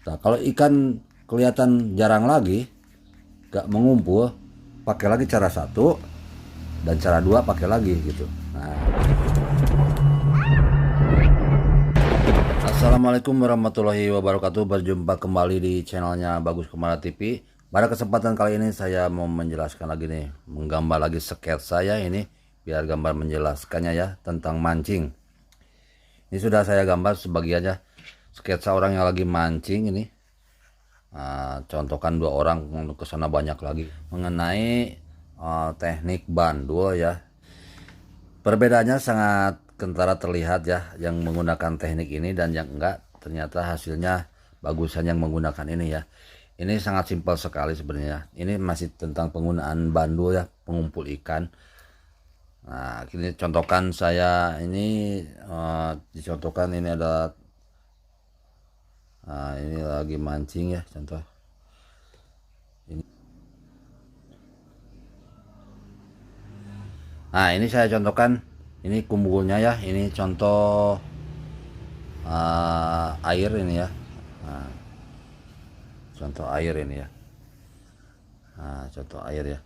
Nah, kalau ikan kelihatan jarang lagi, gak mengumpul, pakai lagi cara satu dan cara dua pakai lagi gitu. Nah, assalamualaikum warahmatullahi wabarakatuh. Berjumpa kembali di channelnya Bagus Kumara TV. Pada kesempatan kali ini saya mau menjelaskan lagi nih, menggambar lagi sketsa saya ini, biar gambar menjelaskannya ya tentang mancing. Ini sudah saya gambar sebagiannya, sketsa orang yang lagi mancing ini. Nah, contohkan dua orang, ke sana banyak lagi mengenai teknik bandul ya. Perbedaannya sangat kentara terlihat ya, yang menggunakan teknik ini dan yang enggak, ternyata hasilnya bagusan yang menggunakan ini ya. Ini sangat simpel sekali sebenarnya. Ini masih tentang penggunaan bandul ya, pengumpul ikan. Nah, ini contohkan saya ini, dicontohkan ini ada, nah ini lagi mancing ya, contoh ini. Nah, ini saya contohkan, ini kumpulnya ya, ini contoh air ini ya. Nah, contoh air ini ya. Nah, contoh air ya.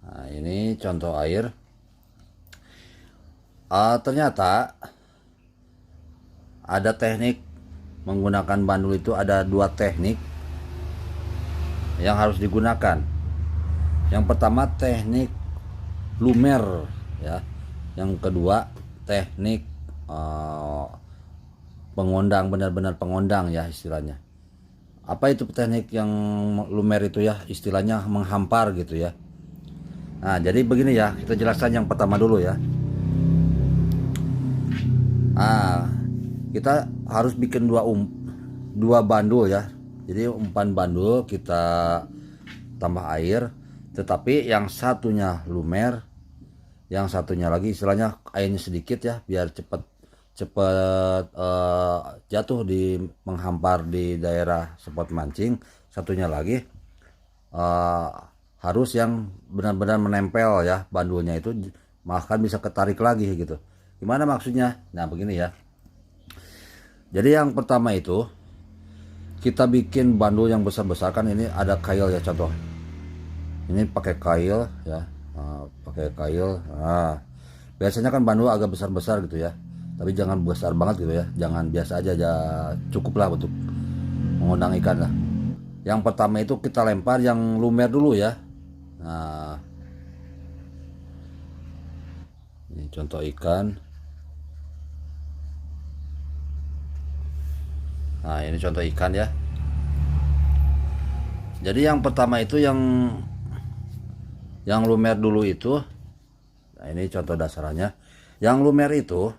Nah, ini contoh air. Ternyata ada teknik menggunakan bandul itu, ada dua teknik yang harus digunakan. Yang pertama teknik lumer ya. Yang kedua teknik pengondang, benar-benar pengondang ya istilahnya. Apa itu teknik yang lumer itu ya? Istilahnya menghampar gitu ya. Nah, jadi begini ya, kita jelaskan yang pertama dulu ya. Nah, kita harus bikin dua bandul ya. Jadi umpan bandul kita tambah air, tetapi yang satunya lumer, yang satunya lagi istilahnya airnya sedikit ya, biar cepat jatuh di menghampar di daerah spot mancing. Satunya lagi harus yang benar-benar menempel ya bandulnya itu, bahkan bisa ketarik lagi gitu. Gimana maksudnya? Nah, begini ya. Jadi yang pertama itu kita bikin bandul yang besar-besar, kan ini ada kail ya, contoh ini pakai kail ya. Nah, pakai kail. Nah, biasanya kan bandul agak besar-besar gitu ya, tapi jangan besar banget gitu ya, jangan biasa aja, cukup lah untuk mengundang ikan lah. Yang pertama itu kita lempar yang lumer dulu ya. Nah, ini contoh ikan. Nah, ini contoh ikan ya. Jadi yang pertama itu yang lumer dulu itu. Nah, ini contoh dasarannya. Yang lumer itu,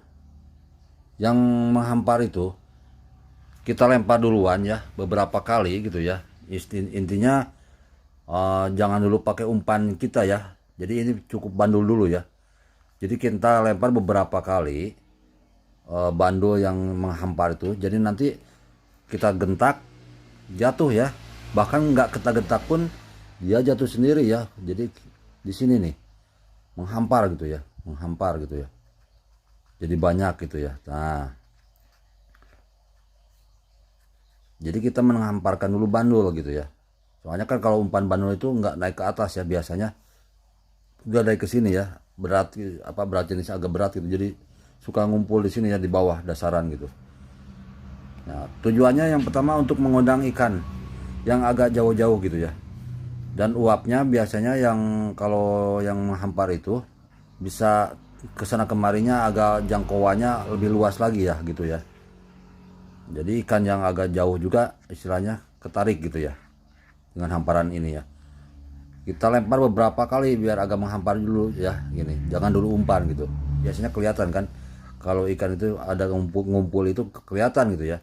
yang menghampar itu, kita lempar duluan ya, beberapa kali gitu ya. Intinya jangan dulu pakai umpan kita ya. Jadi ini cukup bandul dulu ya. Jadi kita lempar beberapa kali bandul yang menghampar itu. Jadi nanti kita gentak, jatuh ya. Bahkan nggak kita gentak pun dia jatuh sendiri ya. Jadi di sini nih menghampar gitu ya, menghampar gitu ya. Jadi banyak gitu ya. Nah, jadi kita menghamparkan dulu bandul gitu ya. Soalnya kan kalau umpan bandul itu nggak naik ke atas ya, biasanya udah naik ke sini ya. Berat apa, berat jenis agak berat gitu. Jadi suka ngumpul di sini ya, di bawah dasaran gitu. Nah, tujuannya yang pertama untuk mengundang ikan yang agak jauh-jauh gitu ya. Dan uapnya biasanya yang kalau yang menghampar itu bisa kesana kemarinya, agak jangkauannya lebih luas lagi ya gitu ya. Jadi ikan yang agak jauh juga istilahnya ketarik gitu ya dengan hamparan ini ya. Kita lempar beberapa kali biar agak menghampar dulu ya, gini. Jangan dulu umpan gitu. Biasanya kelihatan kan kalau ikan itu ada ngumpul itu kelihatan gitu ya.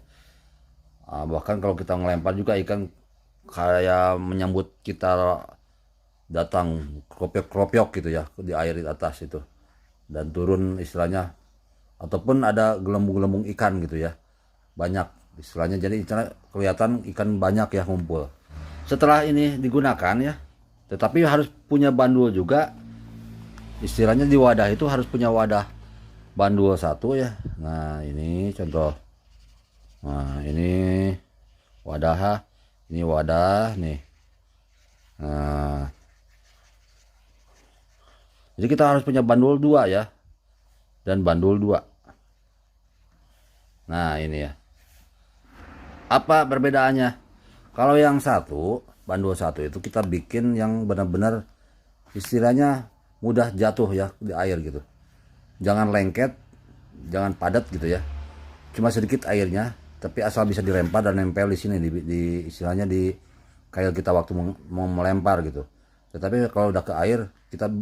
Bahkan kalau kita ngelempar juga ikan kayak menyambut kita datang, kropiok-kropiok gitu ya di air di atas itu, dan turun istilahnya, ataupun ada gelembung-gelembung ikan gitu ya, banyak istilahnya. Jadi kelihatan ikan banyak ya ngumpul. Setelah ini digunakan ya, tetapi harus punya bandul juga istilahnya. Di wadah itu harus punya wadah bandul satu ya. Nah ini contoh. Nah ini wadah, ini wadah nih. Nah jadi kita harus punya bandul dua ya, dan bandul dua. Nah ini ya, apa perbedaannya? Kalau yang satu, bandul satu itu kita bikin yang benar-benar istilahnya mudah jatuh ya di air gitu. Jangan lengket, jangan padat gitu ya. Cuma sedikit airnya, tapi asal bisa dilempar dan nempel di sini di istilahnya di kail kita waktu mau melempar gitu. Tetapi kalau udah ke air, kita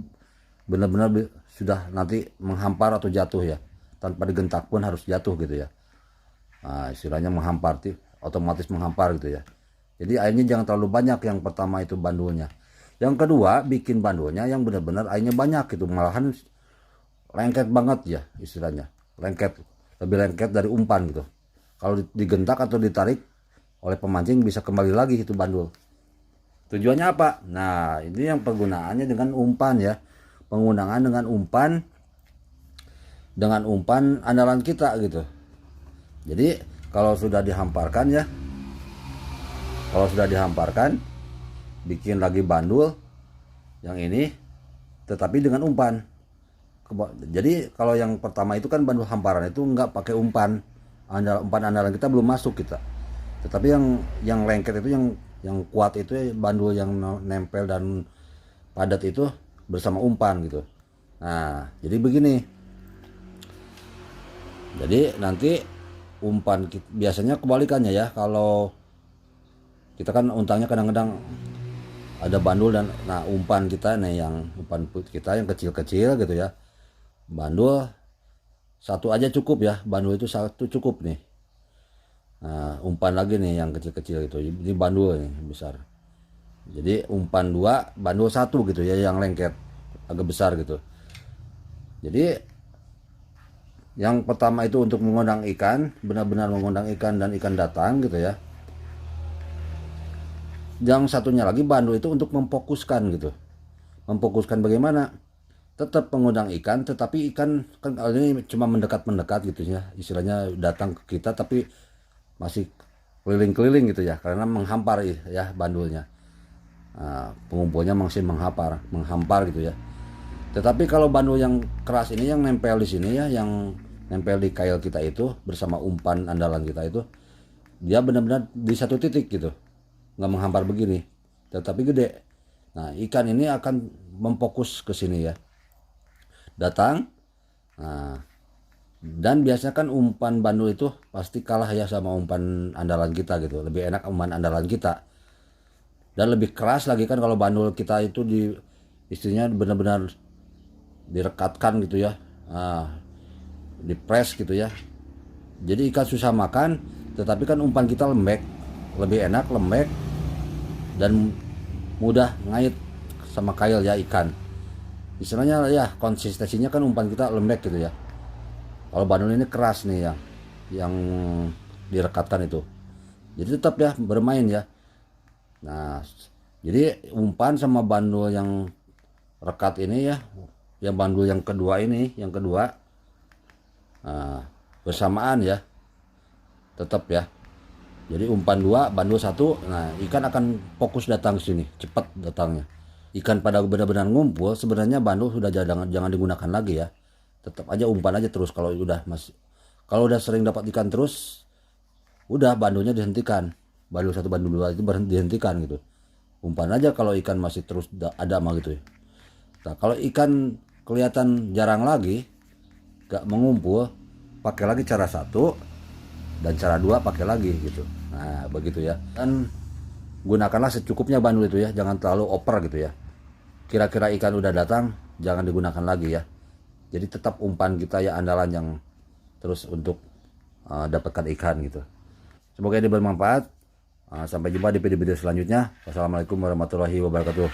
benar-benar sudah nanti menghampar atau jatuh ya. Tanpa digentak pun harus jatuh gitu ya. Nah, istilahnya menghampar, otomatis menghampar gitu ya. Jadi airnya jangan terlalu banyak, yang pertama itu bandulnya. Yang kedua, bikin bandulnya yang benar-benar airnya banyak gitu, malahan lengket banget ya istilahnya. Lengket, lebih lengket dari umpan gitu. Kalau digentak atau ditarik oleh pemancing bisa kembali lagi itu bandul. Tujuannya apa? Nah, ini yang penggunaannya dengan umpan ya. Penggunaan dengan umpan andalan kita gitu. Jadi kalau sudah dihamparkan ya, bikin lagi bandul yang ini, tetapi dengan umpan. Jadi kalau yang pertama itu kan bandul hamparan itu nggak pakai umpan, umpan andalan kita belum masuk kita. Tetapi yang lengket itu yang kuat itu ya, bandul yang nempel dan padat itu bersama umpan gitu. Nah jadi begini. Jadi nanti umpan biasanya kebalikannya ya, kalau kita kan untangnya kadang-kadang ada bandul dan nah umpan kita nih, yang umpan kita yang kecil-kecil gitu ya, bandul satu aja cukup ya, bandul itu satu cukup nih. Nah umpan lagi nih yang kecil-kecil itu, ini bandul nih besar, jadi umpan dua bandul satu gitu ya, yang lengket agak besar gitu. Jadi yang pertama itu untuk mengundang ikan, benar-benar mengundang ikan dan ikan datang gitu ya. Yang satunya lagi bandul itu untuk memfokuskan gitu. Memfokuskan bagaimana? Tetap mengundang ikan, tetapi ikan kan ini cuma mendekat-mendekat gitu ya. Istilahnya datang ke kita tapi masih keliling-keliling gitu ya, karena menghampar ya bandulnya. Nah, pengumpulnya masih menghampar gitu ya. Tetapi kalau bandul yang keras ini yang nempel di sini ya, yang nempel di kail kita itu bersama umpan andalan kita itu, dia benar-benar di satu titik gitu, nggak menghampar begini, tetapi gede. Nah ikan ini akan memfokus ke sini ya, datang. Nah, dan biasanya kan umpan bandul itu pasti kalah ya sama umpan andalan kita gitu, lebih enak umpan andalan kita. Dan lebih keras lagi kan kalau bandul kita itu di istrinya benar-benar direkatkan gitu ya, dipres gitu ya, jadi ikan susah makan. Tetapi kan umpan kita lembek, lebih enak lembek dan mudah ngait sama kail ya ikan, istilahnya ya konsistensinya kan umpan kita lembek gitu ya. Kalau bandul ini keras nih ya, yang direkatkan itu, jadi tetap ya bermain ya. Nah jadi umpan sama bandul yang rekat ini ya, yang bandul yang kedua ini, bersamaan ya, tetap ya. Jadi umpan dua bandul satu, nah ikan akan fokus datang ke sini, cepat datangnya. Ikan pada benar-benar ngumpul, sebenarnya bandul sudah jangan digunakan lagi ya, tetap aja umpan aja terus. Kalau udah sering dapat ikan terus, udah bandulnya dihentikan, bandul satu bandul dua itu dihentikan gitu. Umpan aja kalau ikan masih terus ada mah gitu ya. Nah kalau ikan kelihatan jarang lagi gak mengumpul, pakai lagi cara satu dan cara dua pakai lagi gitu. Nah begitu ya. Dan gunakanlah secukupnya bandul itu ya, jangan terlalu oper gitu ya. Kira-kira ikan udah datang, jangan digunakan lagi ya. Jadi tetap umpan kita ya andalan yang terus untuk dapatkan ikan gitu. Semoga ini bermanfaat. Sampai jumpa di video-video selanjutnya. Wassalamualaikum warahmatullahi wabarakatuh.